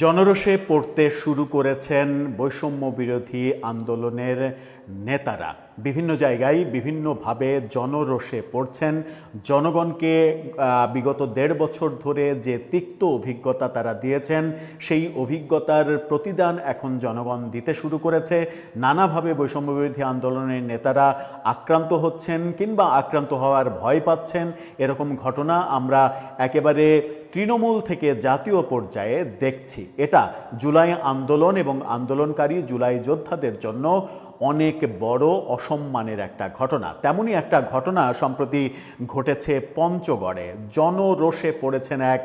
জনরোষে পড়তে শুরু করেছেন বৈষম্য বিরোধী আন্দোলনের নেতারা। বিভিন্ন জায়গায় বিভিন্নভাবে জনরোষে পড়ছেন। জনগণকে বিগত ১.৫ বছর ধরে যে তিক্ত অভিজ্ঞতা তারা দিয়েছেন, সেই অভিজ্ঞতার প্রতিদান এখন জনগণ দিতে শুরু করেছে। নানাভাবে বৈষম্য বিরোধী আন্দোলনের নেতারা আক্রান্ত হচ্ছেন কিংবা আক্রান্ত হওয়ার ভয় পাচ্ছেন। এরকম ঘটনা আমরা একেবারে তৃণমূল থেকে জাতীয় পর্যায়ে দেখছি। এটা জুলাই আন্দোলন এবং আন্দোলনকারী জুলাই যোদ্ধাদের জন্য অনেক বড় অসম্মানের একটা ঘটনা। তেমনই একটা ঘটনা সম্প্রতি ঘটেছে পঞ্চগড়ে। জনরোষে পড়েছেন এক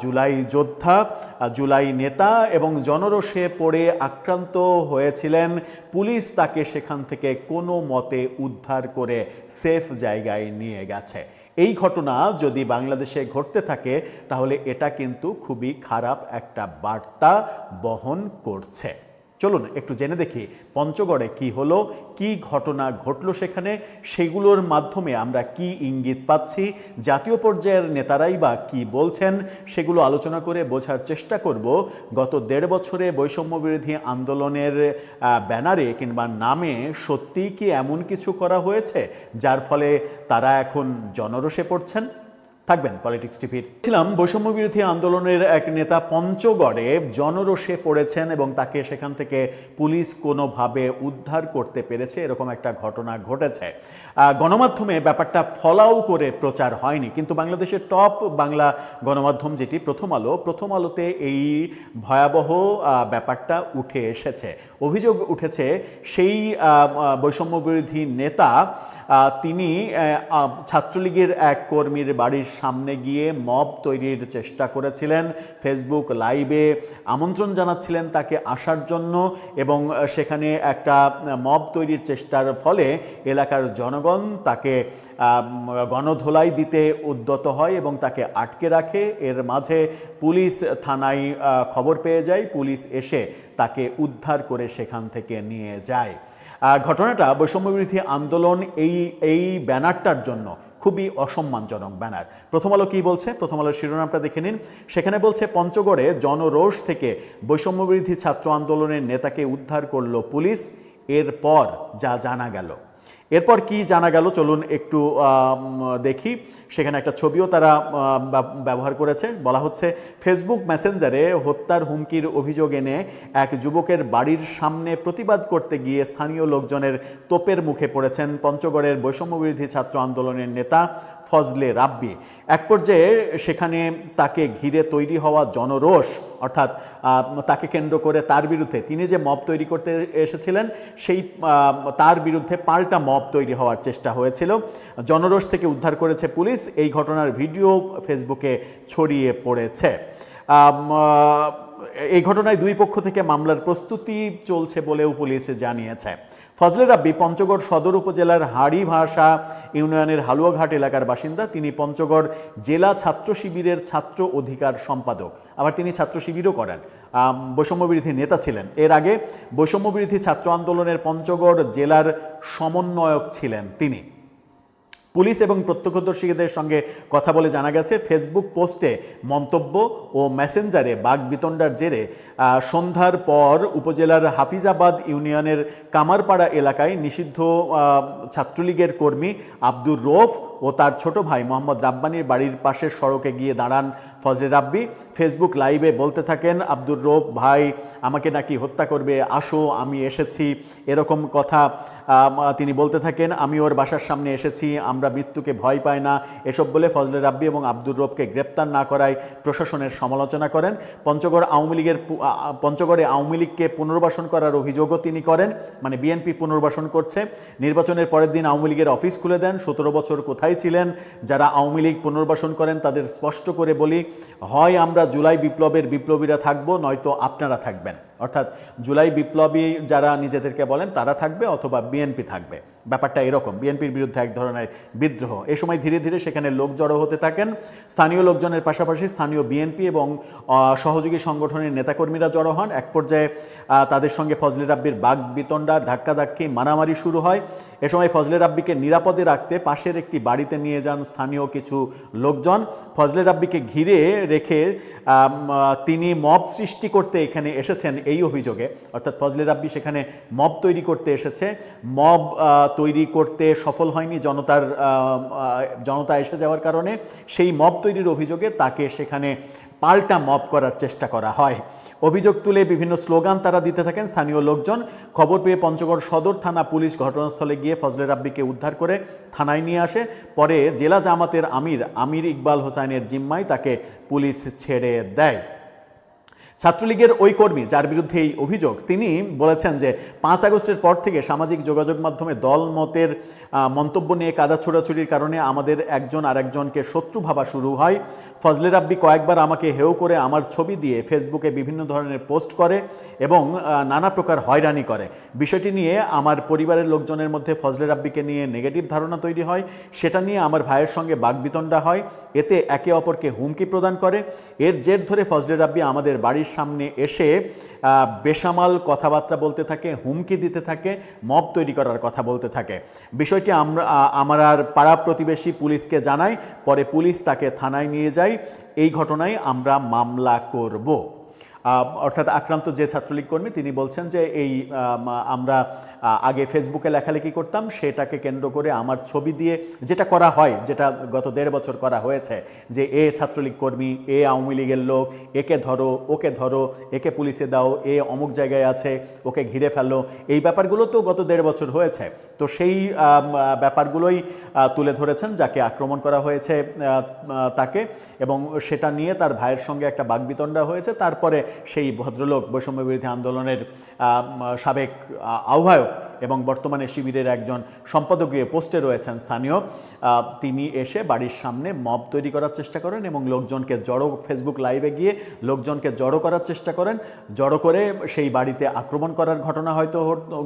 জুলাই যোদ্ধা, জুলাই নেতা, এবং জনরোষে পড়ে আক্রান্ত হয়েছিলেন। পুলিশ তাকে সেখান থেকে কোনো মতে উদ্ধার করে সেফ জায়গায় নিয়ে গেছে। এই ঘটনা যদি বাংলাদেশে ঘটতে থাকে তাহলে এটা কিন্তু খুবই খারাপ একটা বার্তা বহন করছে। চলুন একটু জেনে দেখি পঞ্চগড়ে কি হলো, কি ঘটনা ঘটলো সেখানে, সেগুলোর মাধ্যমে আমরা কি ইঙ্গিত পাচ্ছি, জাতীয় পর্যায়ের নেতারাই বা কি বলছেন, সেগুলো আলোচনা করে বোঝার চেষ্টা করব গত ১.৫ বছরে বৈষম্য বিরোধী আন্দোলনের ব্যানারে কিংবা নামে সত্যিই কি এমন কিছু করা হয়েছে যার ফলে তারা এখন জনরোষে পড়ছেন। থাকবেন পলিটিক্স টিভির। ছিলাম বৈষম্য বিরোধী আন্দোলনের এক নেতা পঞ্চগড়ে জনরোষে পড়েছেন এবং তাকে সেখান থেকে পুলিশ কোনোভাবে উদ্ধার করতে পেরেছে, এরকম একটা ঘটনা ঘটেছে। গণমাধ্যমে ব্যাপারটা ফলাও করে প্রচার হয়নি, কিন্তু বাংলাদেশের টপ বাংলা গণমাধ্যম যেটি প্রথম আলোতে এই ভয়াবহ ব্যাপারটা উঠে এসেছে। অভিযোগ উঠেছে সেই বৈষম্য বিরোধী নেতা তিনি ছাত্রলীগের এক কর্মীর বাড়ির সামনে গিয়ে মব তৈরির চেষ্টা করেছিলেন, ফেসবুক লাইভে আমন্ত্রণ জানাচ্ছিলেন তাকে আসার জন্য, এবং সেখানে একটা মব তৈরির চেষ্টার ফলে এলাকার জনগণ তাকে গণধোলাই দিতে উদ্যত হয় এবং তাকে আটকে রাখে। এর মাঝে পুলিশ থানায় খবর পেয়ে যায়, পুলিশ এসে তাকে উদ্ধার করে সেখান থেকে নিয়ে যায়। ঘটনাটা বৈষম্য বিরোধী আন্দোলন এই ব্যানারটার জন্য খুবই অসম্মানজনক ব্যানার। প্রথম আলো কী বলছে, প্রথম আলোর শিরোনামটা দেখে নিন। সেখানে বলছে, পঞ্চগড়ে জনরোষ থেকে বৈষম্য বিরোধী ছাত্র আন্দোলনের নেতাকে উদ্ধার করল পুলিশ। এরপর যা জানা গেল, এরপর কি জানা গেল চলুন একটু দেখি। সেখানে একটা ছবিও তারা ব্যবহার করেছে। বলা হচ্ছে, ফেসবুক মেসেঞ্জারে হত্যার হুমকির অভিযোগ এনে এক যুবকের বাড়ির সামনে প্রতিবাদ করতে গিয়ে স্থানীয় লোকজনের তোপের মুখে পড়েছেন পঞ্চগড়ের বৈষম্য বিরোধী ছাত্র আন্দোলনের নেতা ফজলে রাব্বি। এক পর্যায়ে সেখানে তাকে ঘিরে তৈরি হওয়া জনরোষ, অর্থাৎ তাকে কেন্দ্র করে তার বিরুদ্ধে, তিনি যে মব তৈরি করতে এসেছিলেন সেই তার বিরুদ্ধে পাল্টা মব তৈরি হওয়ার চেষ্টা হয়েছিল। জনরোষ থেকে উদ্ধার করেছে পুলিশ। এই ঘটনার ভিডিও ফেসবুকে ছড়িয়ে পড়েছে। এই ঘটনায় দুই পক্ষ থেকে মামলার প্রস্তুতি চলছে বলেও পুলিশ জানিয়েছে। ফজলে রাব্বি পঞ্চগড় সদর উপজেলার হাড়িভাষা ইউনিয়নের হালুয়াঘাট এলাকার বাসিন্দা। তিনি পঞ্চগড় জেলা ছাত্র শিবিরের ছাত্র অধিকার সম্পাদক, আবার তিনি ছাত্র শিবিরও করেন, বৈষম্য বিরোধী নেতা ছিলেন। এর আগে বৈষম্য বিরোধী ছাত্র আন্দোলনের পঞ্চগড় জেলার সমন্বয়ক ছিলেন তিনি। পুলিশ এবং প্রত্যক্ষদর্শীদের সঙ্গে কথা বলে জানা গেছে, ফেসবুক পোস্টে মন্তব্য ও মেসেঞ্জারে বাগবিতণ্ডার জেরে সন্ধ্যার পর উপজেলার হাফিজাবাদ ইউনিয়নের কামারপাড়া এলাকায় নিষিদ্ধ ছাত্রলীগের কর্মী আব্দুর রৌফ ও তার ছোট ভাই মোহাম্মদ রাব্বানির বাড়ির পাশের সড়কে গিয়ে দাঁড়ান ফজলে রাব্বি। ফেসবুক লাইভে বলতে থাকেন, আব্দুর রৌফ ভাই আমাকে নাকি হত্যা করবে, আসো আমি এসেছি, এরকম কথা তিনি বলতে থাকেন। আমি ওর বাসার সামনে এসেছি, আমরা মৃত্যুকে ভয় পাই না, এসব বলে ফজলে রাব্বি এবং আব্দুর রৌফকে গ্রেপ্তার না করায় প্রশাসনের সমালোচনা করেন। পঞ্চগড়ে আওয়ামী লীগকে পুনর্বাসন করার অভিযোগও তিনি করেন, মানে বিএনপি পুনর্বাসন করছে। নির্বাচনের পরের দিন আওয়ামী লীগের অফিস খুলে দেন। 17 বছর কোথায় ছিলেন যারা আওয়ামী লীগ পুনর্বাসন করেন? তাদের স্পষ্ট করে বলি, হয় আমরা জুলাই বিপ্লবের বিপ্লবীরা থাকবো, নয়তো আপনারা থাকবেন। অর্থাৎ জুলাই বিপ্লবী যারা নিজেদেরকে বলেন তারা থাকবে, অথবা বিএনপি থাকবে। ব্যাপারটা এরকম, বিএনপির বিরুদ্ধে এক ধরনের বিদ্রোহ। এই সময় ধীরে ধীরে সেখানে লোক জড়ো হতে থাকেন। স্থানীয় লোকজনের পাশাপাশি স্থানীয় বিএনপি এবং সহযোগী সংগঠনের নেতাকর্মীরা জড়ো হন। এক পর্যায়ে তাদের সঙ্গে ফজলে রাব্বির বাগবিতণ্ডা, ধাক্কাধাক্কি, মারামারি শুরু হয়। এ সময় ফজলে রাব্বিকে নিরাপদে রাখতে পাশের একটি বাড়িতে নিয়ে যান স্থানীয় কিছু লোকজন। ফজলে রাব্বিকে ঘিরে রেখে তিনি মব সৃষ্টি করতে এখানে এসেছেন এই অভিযোগে, অর্থাৎ ফজলে রাব্বি সেখানে মব তৈরি করতে এসেছে, মব তৈরি করতে সফল হয়নি জনতা এসে যাওয়ার কারণে সেই মব তৈরির অভিযোগে তাকে সেখানে পাল্টা মব করার চেষ্টা করা হয়। অভিযোগ তুলে বিভিন্ন স্লোগান তারা দিতে থাকেন স্থানীয় লোকজন। খবর পেয়ে পঞ্চগড় সদর থানা পুলিশ ঘটনাস্থলে গিয়ে ফজলে রাব্বিকে উদ্ধার করে থানায় নিয়ে আসে। পরে জেলা জামাতের আমির ইকবাল হোসাইনের জিম্মায় তাকে পুলিশ ছেড়ে দেয়। ছাত্রলীগের ওই কর্মী যার বিরুদ্ধে এই অভিযোগ, তিনি বলেছেন যে 5 আগস্টের পর থেকে সামাজিক যোগাযোগ মাধ্যমে দল মতের মন্তব্য নিয়ে কাদা ছোড়াছুড়ির কারণে আমাদের একজন আরেকজনকে শত্রু ভাবা শুরু হয়। ফজলে রাব্বি কয়েকবার আমাকে হেয় করে আমার ছবি দিয়ে ফেসবুকে বিভিন্ন ধরনের পোস্ট করে এবং নানা প্রকার হয়রানি করে। বিষয়টি নিয়ে আমার পরিবারের লোকজনের মধ্যে ফজলে রাব্বিকে নিয়ে নেগেটিভ ধারণা তৈরি হয়। সেটা নিয়ে আমার ভাইয়ের সঙ্গে বাকবিতণ্ডা হয়, এতে একে অপরকে হুমকি প্রদান করে। এর জের ধরে ফজলে রাব্বি আমাদের বাড়ির সামনে এসে বেসামাল কথাবার্তা বলতে থাকে, হুমকি দিতে থাকে, মব তৈরি করার কথা বলতে থাকে। বিষয়টি আমার পাড়া প্রতিবেশী পুলিশকে জানাই, পরে পুলিশ তাকে থানায় নিয়ে যায়। এই ঘটনায় আমরা মামলা করব। অর্থাৎ আক্রান্ত যে ছাত্রলীগ কর্মী তিনি বলছেন যে আমরা আগে ফেসবুকে লেখালেখি করতাম, সেটাকে কেন্দ্র করে আমার ছবি দিয়ে যেটা করা হয়, যেটা গত 1.5 বছর করা হয়েছে, যে এ ছাত্রলীগ কর্মী, এ আওয়ামী লীগের লোক, একে ধরো, ওকে ধরো, একে পুলিশে দাও, এ অমুক জায়গায় আছে, ওকে ঘিরে ফেলো, এই ব্যাপারগুলো তো গত 1.5 বছর হয়েছে। তো সেই ব্যাপারগুলোই তুলে ধরেছেন যাকে আক্রমণ করা হয়েছে তাকে, এবং সেটা নিয়ে তার ভাইয়ের সঙ্গে একটা বাকবিতণ্ডা হয়েছে। তারপরে সেই ভদ্রলোক বৈষম্য বিরোধী আন্দোলনের সাবেক আহ্বায়ক এবং বর্তমানে শিবিরের একজন সম্পাদকীয় পোস্টে রয়েছেন স্থানীয়, তিনি এসে বাড়ির সামনে মব তৈরি করার চেষ্টা করেন এবং লোকজনকে ফেসবুক লাইভে গিয়ে লোকজনকে জড়ো করার চেষ্টা করেন। জড়ো করে সেই বাড়িতে আক্রমণ করার ঘটনা হয়তো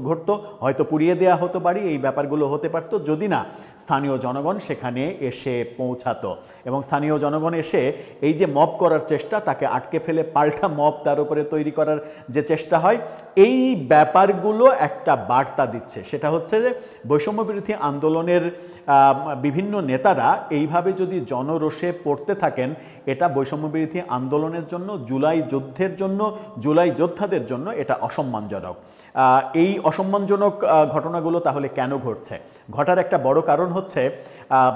ঘটতো, হয়তো পুড়িয়ে দেওয়া হতো বাড়ি, এই ব্যাপারগুলো হতে পারতো যদি না স্থানীয় জনগণ সেখানে এসে পৌঁছাতো। এবং স্থানীয় জনগণ এসে এই যে মব করার চেষ্টা, তাকে আটকে ফেলে পাল্টা মব তার উপরে তৈরি করার যে চেষ্টা হয়, এই ব্যাপারগুলো একটা বার্তা দিচ্ছে। সেটা হচ্ছে যে বৈষম্য বিরোধী আন্দোলনের বিভিন্ন নেতারা এইভাবে যদি জনরোষে পড়তে থাকেন, এটা বৈষম্য বিরোধী আন্দোলনের জন্য, জুলাই যুদ্ধের জন্য, জুলাই যোদ্ধাদের জন্য এটা অসম্মানজনক। এই অসম্মানজনক ঘটনাগুলো তাহলে কেন ঘটছে? ঘটার একটা বড় কারণ হচ্ছে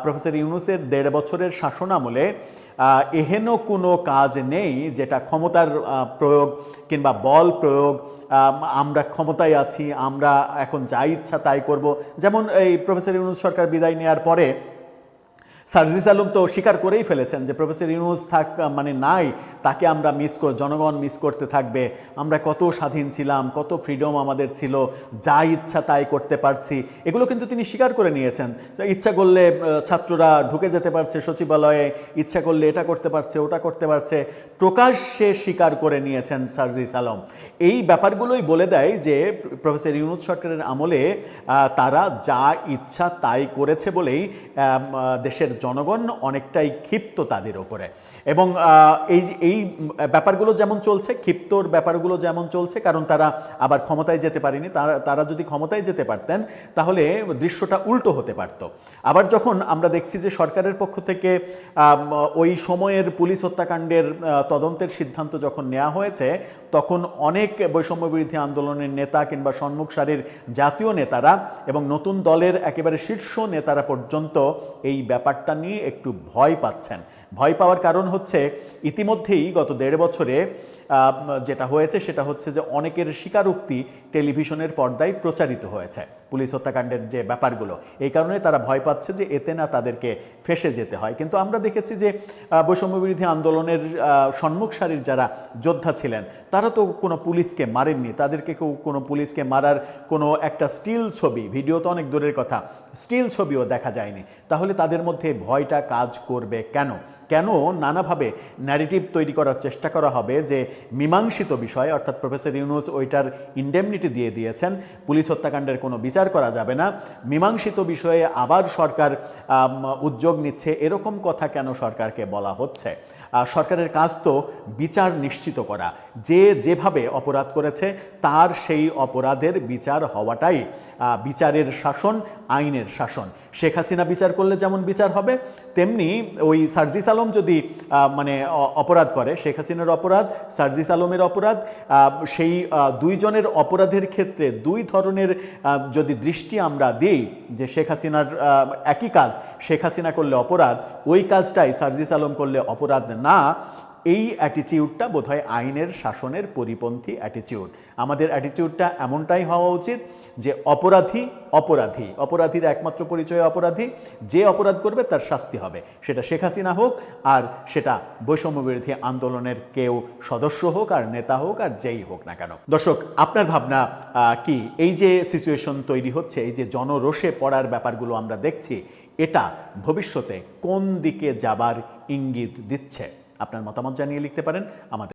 প্রফেসর ইউনূসের 1.5 বছরের শাসনামলে এহেন কোনো কাজ নেই যেটা ক্ষমতার প্রয়োগ কিংবা বল প্রয়োগ, আমরা ক্ষমতায় আছি, আমরা এখন যা ইচ্ছা তাই করব। যেমন এই প্রফেসর ইউনূস সরকার বিদায় নেওয়ার পরে সার্জিস আলম তো স্বীকার করেই ফেলেছেন যে প্রফেসর ইউনূস নাই, তাকে আমরা জনগণ মিস করতে থাকবে। আমরা কত স্বাধীন ছিলাম, কত ফ্রিডম আমাদের ছিল, যা ইচ্ছা তাই করতে পারছি, এগুলো কিন্তু তিনি স্বীকার করে নিয়েছেন। ইচ্ছা করলে ছাত্ররা ঢুকে যেতে পারছে সচিবালয়ে, ইচ্ছা করলে এটা করতে পারছে, ওটা করতে পারছে, প্রকাশ্যে স্বীকার করে নিয়েছেন সার্জিস আলম। এই ব্যাপারগুলোই বলে দেয় যে প্রফেসর ইউনূস সরকারের আমলে তারা যা ইচ্ছা তাই করেছে বলেই দেশের জনগণ অনেকটাই ক্ষিপ্ত তাদের ওপরে। এবং এই ব্যাপারগুলো যেমন চলছে, ক্ষিপ্তর ব্যাপারগুলো যেমন চলছে, কারণ তারা আবার ক্ষমতায় যেতে পারেনি। তারা যদি ক্ষমতায় যেতে পারতেন তাহলে দৃশ্যটা উল্টো হতে পারত। আবার যখন আমরা দেখছি যে সরকারের পক্ষ থেকে ওই সময়ের পুলিশ হত্যাকাণ্ডের তদন্তের সিদ্ধান্ত যখন নেওয়া হয়েছে, তখন অনেক বৈষম্য বিরোধী আন্দোলনের নেতা কিংবা সম্মুখ সারির জাতীয় নেতারা এবং নতুন দলের একেবারে শীর্ষ নেতারা পর্যন্ত এই ব্যাপারটা নিয়ে একটু ভয় পাচ্ছেন। ভয় পাওয়ার কারণ হচ্ছে ইতিমধ্যেই গত 1.5 বছরে যেটা হয়েছে সেটা হচ্ছে যে অনেকের স্বীকারোক্তি টেলিভিশনের পর্দায় প্রচারিত হয়েছে পুলিশ হত্যাকাণ্ডের যে ব্যাপারগুলো। এই কারণে তারা ভয় পাচ্ছে যে এতে না তাদেরকে ফেঁসে যেতে হয়। কিন্তু আমরা দেখেছি যে বৈষম্য বিরোধী আন্দোলনের সম্মুখ সারির যারা যোদ্ধা ছিলেন তারা তো কোনো পুলিশকে মারেননি, তাদেরকে কোনো পুলিশকে মারার কোনো একটা স্টিল ছবি, ভিডিও তো অনেক দূরের কথা, স্টিল ছবিও দেখা যায়নি। তাহলে তাদের মধ্যে ভয়টা কাজ করবে কেন? কেন নানাভাবে ন্যারেটিভ তৈরি করার চেষ্টা করা হবে যে মীমাংসিত বিষয়, অর্থাৎ প্রফেসর ইউনূস ওইটার ইন্ডেমনিটি দিয়ে দিয়েছেন, পুলিশ হত্যাকাণ্ডের কোনো বিচার করা যাবে না, মীমাংসিত বিষয়ে আবার সরকার উদ্যোগ নিচ্ছে, এরকম কথা কেন সরকারকে বলা হচ্ছে? সরকারের কাজ তো বিচার নিশ্চিত করা, যে যেভাবে অপরাধ করেছে তার সেই অপরাধের বিচার হওয়াটাই বিচারের শাসন, আইনের শাসন। শেখ হাসিনা বিচার করলে যেমন বিচার হবে, তেমনি ওই সার্জিস আলম যদি মানে অপরাধ করে, শেখ হাসিনার অপরাধ, সার্জিস আলমের অপরাধ, সেই দুইজনের অপরাধের ক্ষেত্রে দুই ধরনের যদি দৃষ্টি আমরা দিই, যে শেখ হাসিনার একই কাজ শেখ হাসিনা করলে অপরাধ, ওই কাজটাই সার্জিস আলম করলে অপরাধ না, এই অ্যাটিটিউডটা বোধহয় আইনের শাসনের পরিপন্থী অ্যাটিটিউড। আমাদের অ্যাটিটিউডটা এমনটাই হওয়া উচিত যে অপরাধী অপরাধী, অপরাধীর একমাত্র পরিচয় অপরাধী, যে অপরাধ করবে তার শাস্তি হবে, সেটা শেখ হাসিনা হোক আর সেটা বৈষম্য বিরোধী আন্দোলনের কেউ সদস্য হোক আর নেতা হোক আর যেই হোক না কেন। দর্শক, আপনার ভাবনা কি? এই যে সিচুয়েশন তৈরি হচ্ছে, এই যে জনরোষে পড়ার ব্যাপারগুলো আমরা দেখছি, এটা ভবিষ্যতে কোন দিকে যাবার ইঙ্গিত দিচ্ছে? আপনার মতামত জানিয়ে লিখতে পারেন আমাদের।